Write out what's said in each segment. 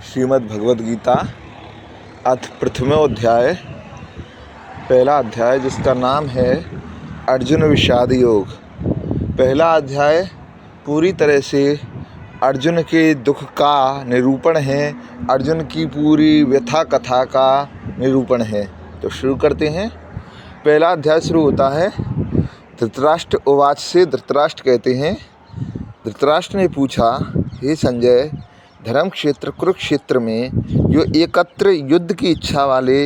श्रीमद् भगवद गीता अथ प्रथमोध्याय, पहला अध्याय जिसका नाम है अर्जुन विषाद योग। पहला अध्याय पूरी तरह से अर्जुन के दुख का निरूपण है, अर्जुन की पूरी व्यथा कथा का निरूपण है। तो शुरू करते हैं। पहला अध्याय शुरू होता है धृतराष्ट्र उवाच से। धृतराष्ट्र कहते हैं, धृतराष्ट्र ने पूछा, हे संजय, धर्म क्षेत्र कुरुक्षेत्र में जो एकत्र युद्ध की इच्छा वाले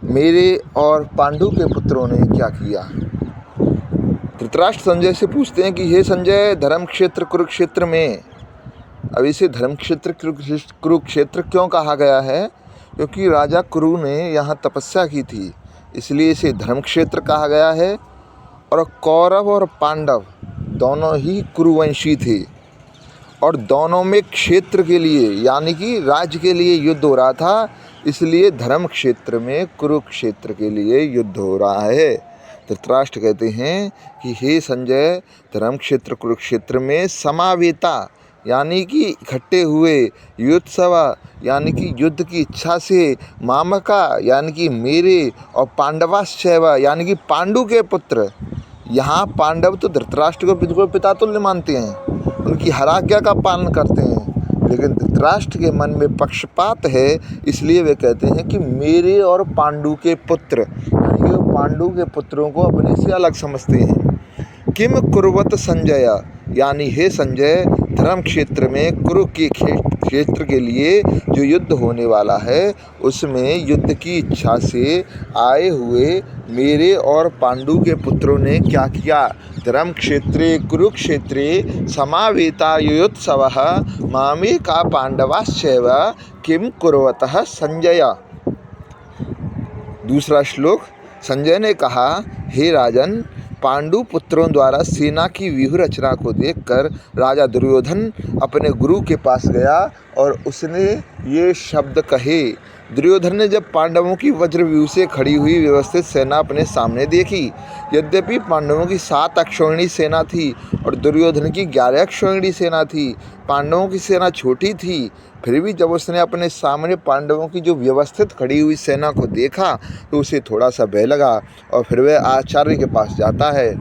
मेरे और पांडु के पुत्रों ने क्या किया। धृतराष्ट्र संजय से पूछते हैं कि हे संजय, धर्म क्षेत्र कुरुक्षेत्र में, अब इसे धर्म क्षेत्र कुरुक्षेत्र क्यों कहा गया है? क्योंकि राजा कुरु ने यहाँ तपस्या की थी, इसलिए इसे धर्म क्षेत्र कहा गया है। और कौरव और पांडव दोनों ही कुरुवंशी थे और दोनों में क्षेत्र के लिए यानी कि राज्य के लिए युद्ध हो रहा था, इसलिए धर्म क्षेत्र में कुरुक्षेत्र के लिए युद्ध हो रहा है। धृतराष्ट्र कहते हैं कि हे संजय, धर्म क्षेत्र कुरुक्षेत्र में समावेता यानी कि इकट्ठे हुए, युद्धसवा यानी कि युद्ध की इच्छा से, मामका यानी कि मेरे, और पांडवाश्चैव यानी कि पांडु के पुत्र। यहाँ पांडव तो धृतराष्ट्र को बिल्कुल पिता तुल्य मानते हैं, उनकी हर आज्ञा का पालन करते हैं, लेकिन धृतराष्ट्र के मन में पक्षपात है, इसलिए वे कहते हैं कि मेरे और पांडु के पुत्र, यानी कि वो पांडु के पुत्रों को अपने से अलग समझते हैं। किम कुर्वत संजय, यानी हे संजय, धर्म क्षेत्र में कुरु के क्षेत्र के लिए जो युद्ध होने वाला है, उसमें युद्ध की इच्छा से आए हुए मेरे और पांडु के पुत्रों ने क्या किया। धर्म क्षेत्रे कुरुक्षेत्रे समावेता युयोत्सवः मामे का पांडवाश्चैव किम कुर्वतः संजय। दूसरा श्लोक। संजय ने कहा, हे राजन, पांडु पुत्रों द्वारा सेना की व्यूह रचना को देखकर राजा दुर्योधन अपने गुरु के पास गया और उसने ये शब्द कहे। दुर्योधन ने जब पांडवों की वज्रव्यूह से खड़ी हुई व्यवस्थित सेना अपने सामने देखी, यद्यपि पांडवों की 7 अक्षौहिणी सेना थी और दुर्योधन की 11 अक्षौहिणी सेना थी, पांडवों की सेना छोटी थी, फिर भी जब उसने अपने सामने पांडवों की जो व्यवस्थित खड़ी हुई सेना को देखा तो उसे थोड़ा सा भय लगा और फिर वह आचार्य के पास जाता है।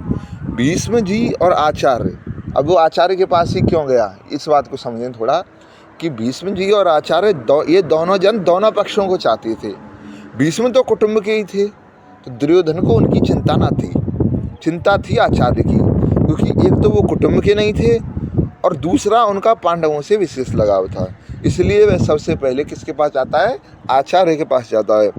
भीष्म जी और आचार्य, अब वो आचार्य के पास ही क्यों गया, इस बात को समझें थोड़ा कि भीष्म जी और आचार्य ये दोनों जन दोनों पक्षों को चाहते थे। भीष्म तो कुटुंब के ही थे, तो दुर्योधन को उनकी चिंता ना थी, चिंता थी आचार्य की, क्योंकि एक तो वो कुटुंब के नहीं थे और दूसरा उनका पांडवों से विशेष लगाव था, इसलिए वह सबसे पहले किसके पास जाता है? आचार्य के पास जाता है।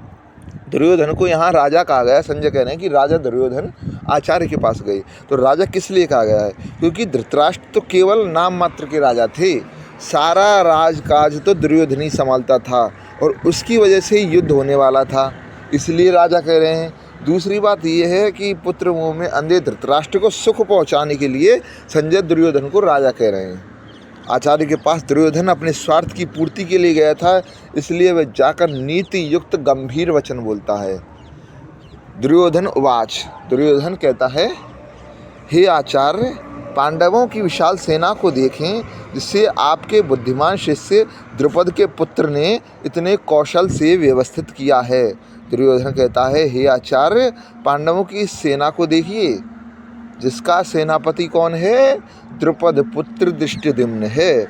दुर्योधन को यहाँ राजा कहा गया। संजय कह रहे हैं कि राजा दुर्योधन आचार्य के पास गए। तो राजा किस लिए कहा गया है? क्योंकि धृतराष्ट्र तो केवल नाम मात्र के राजा थे, सारा राजकाज तो दुर्योधन ही संभालता था और उसकी वजह से युद्ध होने वाला था, इसलिए राजा कह रहे हैं। दूसरी बात यह है कि पुत्र मुँह में अंधे धृतराष्ट्र को सुख पहुँचाने के लिए संजय दुर्योधन को राजा कह रहे हैं। आचार्य के पास दुर्योधन अपने स्वार्थ की पूर्ति के लिए गया था, इसलिए वह जाकर नीति युक्त गंभीर वचन बोलता है। दुर्योधन उवाच, दुर्योधन कहता है, हे आचार्य, पांडवों की विशाल सेना को देखें जिससे आपके बुद्धिमान शिष्य द्रुपद के पुत्र ने इतने कौशल से व्यवस्थित किया है। दुर्योधन कहता है, हे आचार्य, पांडवों की इस सेना को देखिए जिसका सेनापति कौन है? द्रुपद पुत्र धृष्टद्युम्न है।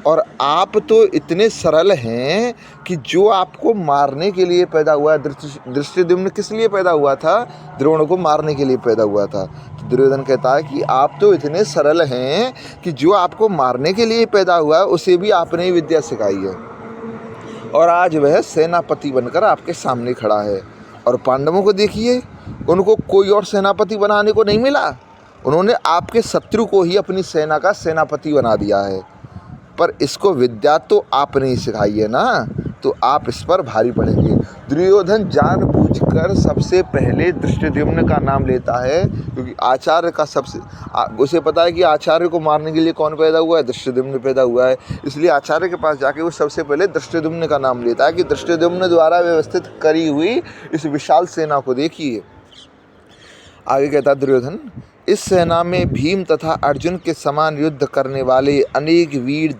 और आप तो इतने सरल हैं कि जो आपको मारने के लिए पैदा हुआ। धृष्टद्युम्न किस लिए पैदा हुआ था? द्रोण को मारने के लिए पैदा हुआ था। तो दुर्योधन कहता है कि आप तो इतने सरल हैं कि जो आपको मारने के लिए पैदा हुआ उसे भी आपने ही विद्या सिखाई है, और आज वह सेनापति बनकर आपके सामने खड़ा है। और पांडवों को देखिए, उनको कोई और सेनापति बनाने को नहीं मिला, उन्होंने आपके शत्रु को ही अपनी सेना का सेनापति बना दिया है। पर इसको विद्या तो आपने ही सिखाई है ना, तो आप इस पर भारी पड़ेंगे। दुर्योधन जानबूझकर सबसे पहले धृष्टद्युम्न का नाम लेता है, क्योंकि आचार्य का उसे पता है कि आचार्य को मारने के लिए कौन पैदा हुआ है? धृष्टद्युम्न पैदा हुआ है, इसलिए आचार्य के पास जाके वो सबसे पहले धृष्टद्युम्न का नाम लेता है कि धृष्टद्युम्न द्वारा व्यवस्थित करी हुई इस विशाल सेना को देखिए। आगे कहता दुर्योधन, इस सेना में भीम तथा अर्जुन के समान युद्ध करने वाले अनेक वीर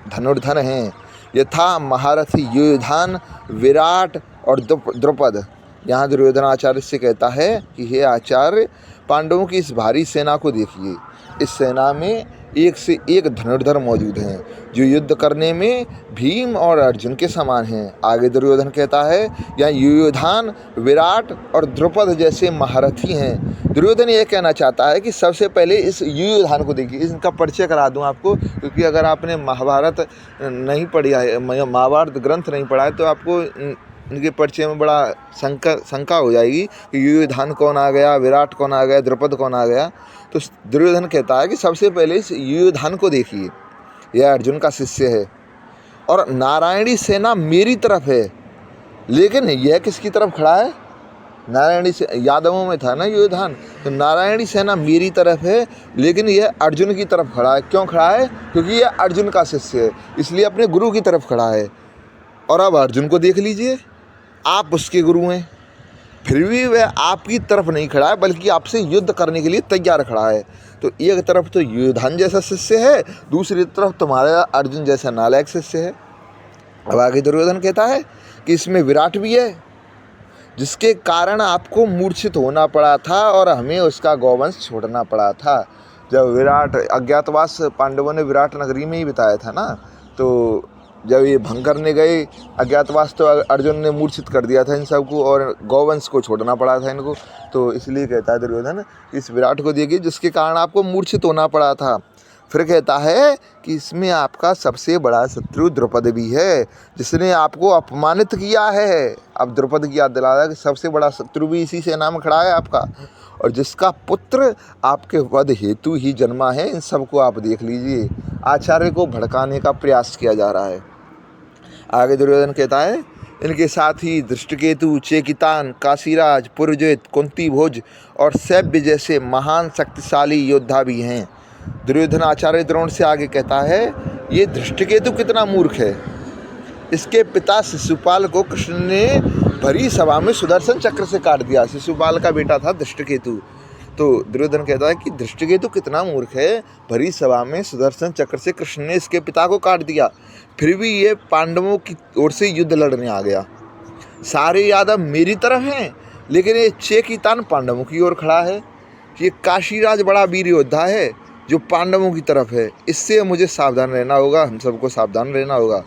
धनुर्धर हैं, यथा महारथी युयुधान, विराट और द्रुपद। यहाँ दुर्योधन आचार्य से कहता है कि हे आचार्य, पांडवों की इस भारी सेना को देखिए। इस सेना में एक से एक धनुर्धर मौजूद हैं जो युद्ध करने में भीम और अर्जुन के समान हैं। आगे दुर्योधन कहता है यहाँ युयुधान, विराट और द्रुपद जैसे महारथी हैं। दुर्योधन ये कहना चाहता है कि सबसे पहले इस युयुधान को देखिए। इनका परिचय करा दूं आपको, क्योंकि अगर आपने महाभारत नहीं पढ़ा है, महाभारत ग्रंथ नहीं पढ़ा है, तो आपको इनके परिचय में बड़ा शंका हो जाएगी कि युयुधान कौन आ गया, विराट कौन आ गया, द्रुपद कौन आ गया। तो दुर्योधन कहता है कि सबसे पहले इस युयुधान को देखिए, यह अर्जुन का शिष्य है और नारायणी सेना मेरी तरफ है। लेकिन यह किसकी तरफ खड़ा है? नारायणी से यादवों में था ना युयुधान, तो नारायणी सेना मेरी तरफ है, लेकिन यह अर्जुन की तरफ खड़ा है। क्यों खड़ा है? क्योंकि यह अर्जुन का शिष्य है, इसलिए अपने गुरु की तरफ खड़ा है। और अब अर्जुन को देख लीजिए, आप उसके गुरु हैं, फिर भी वह आपकी तरफ नहीं खड़ा है, बल्कि आपसे युद्ध करने के लिए तैयार खड़ा है। तो एक तरफ तो युयुधान जैसा शिष्य है, दूसरी तरफ तुम्हारा अर्जुन जैसा नालायक शिष्य है। अब आगे दुर्योधन कहता है कि इसमें विराट भी है, जिसके कारण आपको मूर्छित होना पड़ा था और हमें उसका गौवंश छोड़ना पड़ा था। जब विराट अज्ञातवास पांडवों ने विराट नगरी में ही बिताया था ना, तो जब ये भंग करने गए अज्ञातवास, तो अर्जुन ने मूर्छित कर दिया था इन सबको और गौवंश को छोड़ना पड़ा था इनको। तो इसलिए कहता है दुर्योधन, इस विराट को देखिए जिसके कारण आपको मूर्छित होना पड़ा था। फिर कहता है कि इसमें आपका सबसे बड़ा शत्रु द्रुपद भी है, जिसने आपको अपमानित किया है। अब द्रुपद की याद दिलाया कि सबसे बड़ा शत्रु भी इसी सेना में खड़ा है आपका, और जिसका पुत्र आपके वध हेतु ही जन्मा है। इन सबको आप देख लीजिए। आचार्य को भड़काने का प्रयास किया जा रहा है। आगे दुर्योधन कहता है, इनके साथ ही धृष्टकेतु, चेकितान, काशीराज, पुरजोत, कुंती भोज और सैव्य जैसे महान शक्तिशाली योद्धा भी हैं। दुर्योधन आचार्य द्रोण से आगे कहता है, ये धृष्टकेतु कितना मूर्ख है। इसके पिता शिशुपाल को कृष्ण ने भरी सभा में सुदर्शन चक्र से काट दिया। शिशुपाल का बेटा था धृष्टकेतु। तो दुर्योधन कहता है कि धृष्टकेतु कितना मूर्ख है, भरी सभा में सुदर्शन चक्र से कृष्ण ने इसके पिता को काट दिया, फिर भी ये पांडवों की ओर से युद्ध लड़ने आ गया। सारे यादव मेरी तरफ हैं, लेकिन ये चेकितान पांडवों की ओर खड़ा है। ये काशीराज बड़ा वीर योद्धा है जो पांडवों की तरफ है। इससे मुझे सावधान रहना होगा, हम सबको सावधान रहना होगा।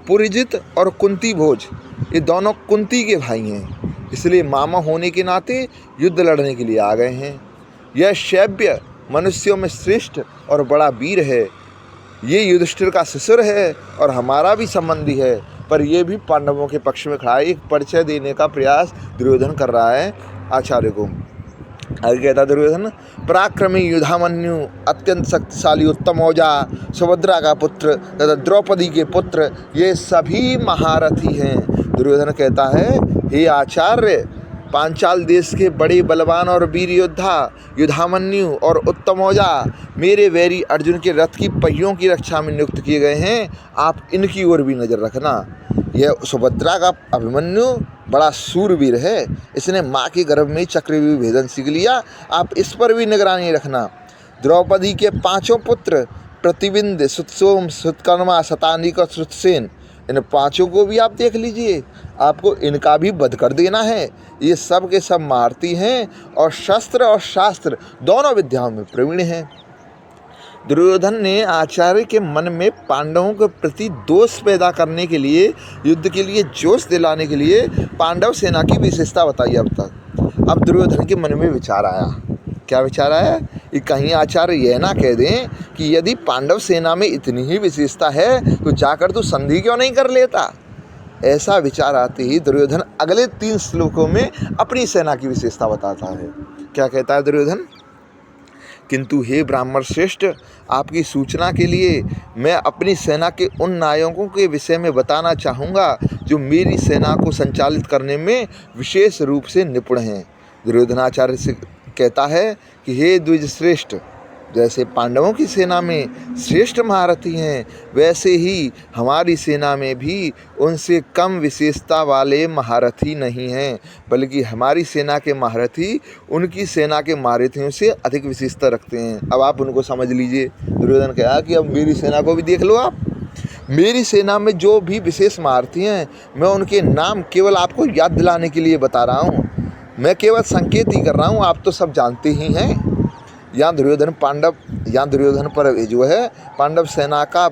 पुरजित और कुंती भोज, ये दोनों कुंती के भाई हैं, इसलिए मामा होने के नाते युद्ध लड़ने के लिए आ गए हैं। यह शैव्य मनुष्यों में श्रेष्ठ और बड़ा वीर है। ये युधिष्ठिर का ससुर है और हमारा भी संबंधी है, पर यह भी पांडवों के पक्ष में खड़ा है। एक परिचय देने का प्रयास दुर्योधन कर रहा है आचार्य को। आगे कहता दुर्योधन, पराक्रमी युधामन्यु, अत्यंत शक्तिशाली उत्तम औजा, सुभद्रा का पुत्र तथा द्रौपदी के पुत्र, ये सभी महारथी हैं। दुर्योधन कहता है, हे आचार्य, पांचाल देश के बड़े बलवान और वीर योद्धा युधामन्यु और उत्तम औजा मेरे वैरी अर्जुन के रथ की पहियों की रक्षा में नियुक्त किए गए हैं। आप इनकी ओर भी नज़र रखना। यह सुभद्रा का अभिमन्यु बड़ा शूरवीर है, इसने माँ के गर्भ में चक्रव्यूह भेदन सीख लिया, आप इस पर भी निगरानी रखना। द्रौपदी के पांचों पुत्र प्रतिबिंद, सुतसोम, सुतकर्मा, शतानिक और श्रुतसेन, इन पांचों को भी आप देख लीजिए, आपको इनका भी वध कर देना है। ये सब के सब महारथी हैं और शस्त्र और शास्त्र दोनों विद्याओं में प्रवीण हैं। दुर्योधन ने आचार्य के मन में पांडवों के प्रति दोष पैदा करने के लिए, युद्ध के लिए जोश दिलाने के लिए पांडव सेना की विशेषता बताई अब तक। अब दुर्योधन के मन में विचार आया। क्या विचार आया? कि कहीं आचार्य यह ना कह दें कि यदि पांडव सेना में इतनी ही विशेषता है तो जाकर तू संधि क्यों नहीं कर लेता। ऐसा विचार आते ही दुर्योधन अगले 3 श्लोकों में अपनी सेना की विशेषता बताता है। क्या कहता है दुर्योधन? किंतु हे ब्राह्मण श्रेष्ठ, आपकी सूचना के लिए मैं अपनी सेना के उन नायकों के विषय में बताना चाहूँगा जो मेरी सेना को संचालित करने में विशेष रूप से निपुण हैं। दुर्योधनाचार्य से कहता है कि हे द्विजश्रेष्ठ, जैसे पांडवों की सेना में श्रेष्ठ महारथी हैं, वैसे ही हमारी सेना में भी उनसे कम विशेषता वाले महारथी नहीं हैं, बल्कि हमारी सेना के महारथी उनकी सेना के महारथियों से अधिक विशेषता रखते हैं। अब आप उनको समझ लीजिए। दुर्योधन कहा कि अब मेरी सेना को भी देख लो आप। मेरी सेना में जो भी विशेष महारथी हैं, मैं उनके नाम केवल आपको याद दिलाने के लिए बता रहा हूँ। मैं केवल संकेत ही कर रहा हूँ, आप तो सब जानते ही हैं। यहाँ दुर्योधन पर जो है पांडव सेना का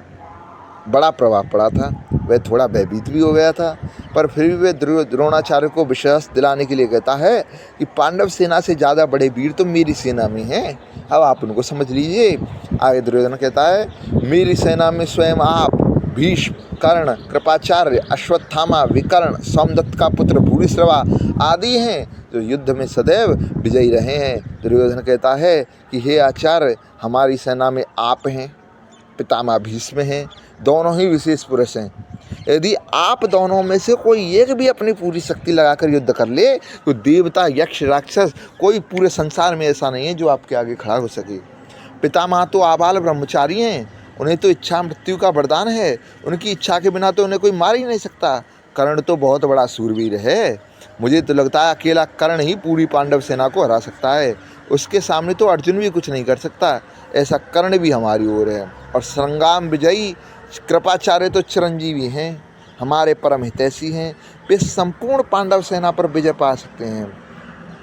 बड़ा प्रभाव पड़ा था। वह थोड़ा भयभीत भी हो गया था, पर फिर भी वह द्रोणाचार्य को विश्वास दिलाने के लिए कहता है कि पांडव सेना से ज़्यादा बड़े वीर तो मेरी सेना में हैं। अब आप उनको समझ लीजिए। आगे दुर्योधन कहता है, मेरी सेना में स्वयं आप, भीष्म, कर्ण, कृपाचार्य, अश्वत्थामा, विकर्ण, सोमदत्त का पुत्र भूरिश्रवा आदि हैं, जो युद्ध में सदैव विजयी रहे हैं। दुर्योधन कहता है कि हे आचार्य, हमारी सेना में आप हैं, पितामह भीष्म हैं, दोनों ही विशेष पुरुष हैं। यदि आप दोनों में से कोई एक भी अपनी पूरी शक्ति लगाकर युद्ध कर ले, तो देवता, यक्ष, राक्षस, कोई पूरे संसार में ऐसा नहीं है जो आपके आगे खड़ा हो सके। पितामह तो आबाल ब्रह्मचारी हैं, उन्हें तो इच्छा मृत्यु का वरदान है। उनकी इच्छा के बिना तो उन्हें कोई मार ही नहीं सकता। कर्ण तो बहुत बड़ा सूरवीर है। मुझे तो लगता है अकेला कर्ण ही पूरी पांडव सेना को हरा सकता है। उसके सामने तो अर्जुन भी कुछ नहीं कर सकता। ऐसा कर्ण भी हमारी ओर है। और संग्राम विजयी कृपाचार्य तो चिरंजीवी हैं, हमारे परम हितैषी हैं। वे संपूर्ण पांडव सेना पर विजय पा सकते हैं।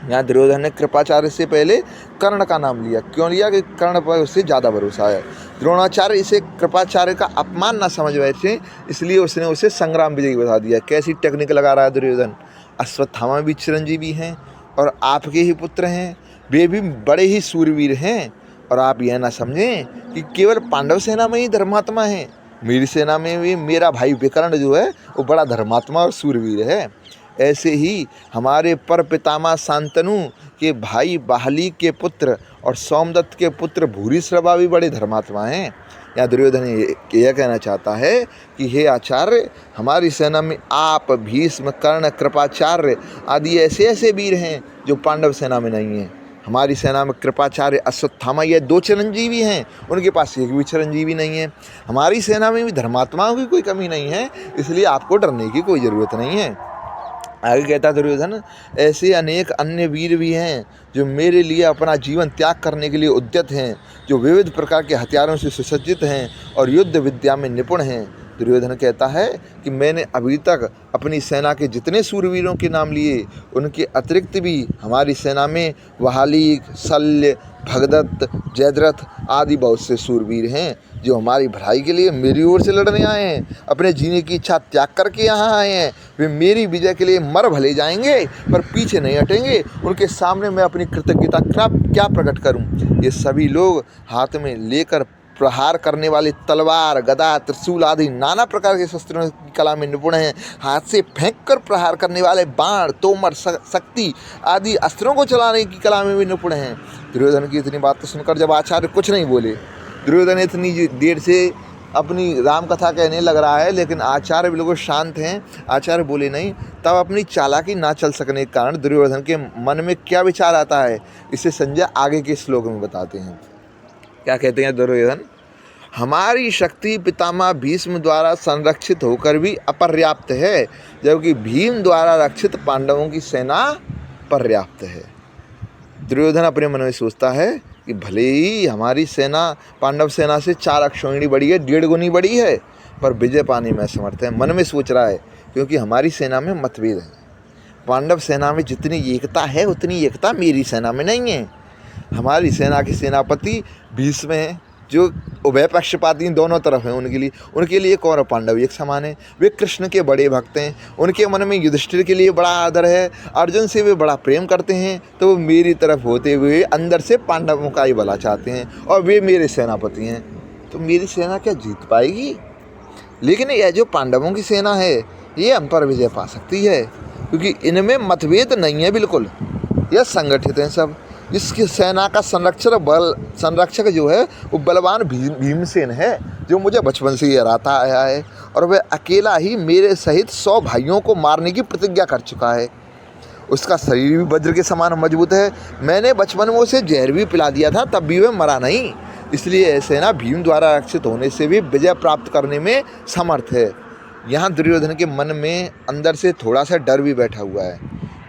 यहाँ दुर्योधन ने कृपाचार्य से पहले कर्ण का नाम लिया। क्यों लिया? कि कर्ण पर उससे ज़्यादा भरोसा है। द्रोणाचार्य इसे कृपाचार्य का अपमान ना समझ बैठे, इसलिए उसने उसे संग्राम विजयी बता दिया। कैसी टेक्निक लगा रहा है दुर्योधन। अश्वत्थामा भी चिरंजीवी हैं और आपके ही पुत्र हैं, वे भी बड़े ही सूरवीर हैं। और आप यह ना समझें कि केवल पांडव सेना में ही धर्मात्मा हैं, मेरी सेना में भी मेरा भाई विकर्ण जो है वो बड़ा धर्मात्मा और सूरवीर है। ऐसे ही हमारे पर पितामह शांतनु के भाई बाहली के पुत्र और सोमदत्त के पुत्र भूरिश्रवा भी बड़े धर्मात्मा हैं। यहाँ दुर्योधन यह कहना चाहता है कि हे आचार्य, हमारी सेना में आप, भीष्म, कर्ण, कृपाचार्य आदि ऐसे ऐसे वीर हैं जो पांडव सेना में नहीं हैं। हमारी सेना में कृपाचार्य, अश्वत्थामा ये 2 चिरंजीवी हैं, उनके पास एक भी चिरंजीवी नहीं है। हमारी सेना में भी धर्मात्माओं की कोई कमी नहीं है, इसलिए आपको डरने की कोई ज़रूरत नहीं है। आगे कहता दुर्योधन, ऐसे अनेक अन्य वीर भी हैं जो मेरे लिए अपना जीवन त्याग करने के लिए उद्यत हैं, जो विविध प्रकार के हथियारों से सुसज्जित हैं और युद्ध विद्या में निपुण हैं। दुर्योधन कहता है कि मैंने अभी तक अपनी सेना के जितने सूरवीरों के नाम लिए, उनके अतिरिक्त भी हमारी सेना में वहाली, शल्य, भगदत्त, जयद्रथ आदि बहुत से सूरवीर हैं जो हमारी भलाई के लिए मेरी ओर से लड़ने आए हैं, अपने जीने की इच्छा त्याग करके यहाँ आए हैं। वे मेरी विजय के लिए मर भले जाएंगे पर पीछे नहीं हटेंगे। उनके सामने मैं अपनी कृतज्ञता क्या प्रकट करूं। ये सभी लोग हाथ में लेकर प्रहार करने वाले तलवार, गदा, त्रिशूल आदि नाना प्रकार के शस्त्रों की कला में निपुण हैं। हाथ से फेंक कर प्रहार करने वाले बाण, तोमर, शक्ति आदि अस्त्रों को चलाने की कला में भी निपुण हैं। दुर्योधन की इतनी बात सुनकर जब आचार्य कुछ नहीं बोले, दुर्योधन इतनी देर से अपनी राम कथा कहने लग रहा है, लेकिन आचार्य बिल्कुल शांत हैं। आचार्य बोले नहीं। तब अपनी चालाकी ना चल सकने के कारण दुर्योधन के मन में क्या विचार आता है, इसे संजय आगे के श्लोक में बताते हैं। क्या कहते हैं दुर्योधन? हमारी शक्ति पितामह भीष्म द्वारा संरक्षित होकर भी अपर्याप्त है, जबकि भीम द्वारा रक्षित पांडवों की सेना पर्याप्त है। दुर्योधन अपने मन में सोचता है कि भले ही हमारी सेना पांडव सेना से 4 अक्षौहिणी बड़ी है, 1.5 गुनी बड़ी है, पर विजय पाने में असमर्थ है। मन में सोच रहा है, क्योंकि हमारी सेना में मतभेद है। पांडव सेना में जितनी एकता है उतनी एकता मेरी सेना में नहीं है। हमारी सेना के सेनापति भीष्म हैं, जो उभय पक्षपाती दोनों तरफ हैं। उनके लिए कौरव पांडव एक समान है। वे कृष्ण के बड़े भक्त हैं। उनके मन में युधिष्ठिर के लिए बड़ा आदर है। अर्जुन से वे बड़ा प्रेम करते हैं, तो वो मेरी तरफ होते हुए अंदर से पांडवों का ही भला चाहते हैं, और वे मेरे सेनापति हैं। तो मेरी सेना क्या जीत पाएगी? लेकिन यह जो पांडवों की सेना है, ये हम पर विजय पा सकती है, क्योंकि इनमें मतभेद नहीं है। बिल्कुल यह संगठित हैं सब। इसकी सेना का संरक्षक जो है वो बलवान भीमसेन है, जो मुझे बचपन से ही हराता आया है, और वह अकेला ही मेरे सहित 100 भाइयों को मारने की प्रतिज्ञा कर चुका है। उसका शरीर भी वज्र के समान मजबूत है। मैंने बचपन में उसे जहर भी पिला दिया था, तब भी वह मरा नहीं। इसलिए यह सेना भीम द्वारा रक्षित होने से भी विजय प्राप्त करने में समर्थ है। यहाँ दुर्योधन के मन में अंदर से थोड़ा सा डर भी बैठा हुआ है,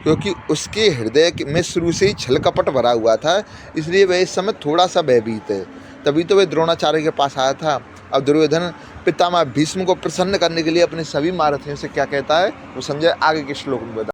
क्योंकि उसके हृदय में शुरू से ही छल कपट भरा हुआ था, इसलिए वह इस समय थोड़ा सा भयभीत है। तभी तो वह द्रोणाचार्य के पास आया था अब दुर्योधन पितामह भीष्म को प्रसन्न करने के लिए अपने सभी महारथियों से क्या कहता है वो संजय आगे के श्लोक में बता।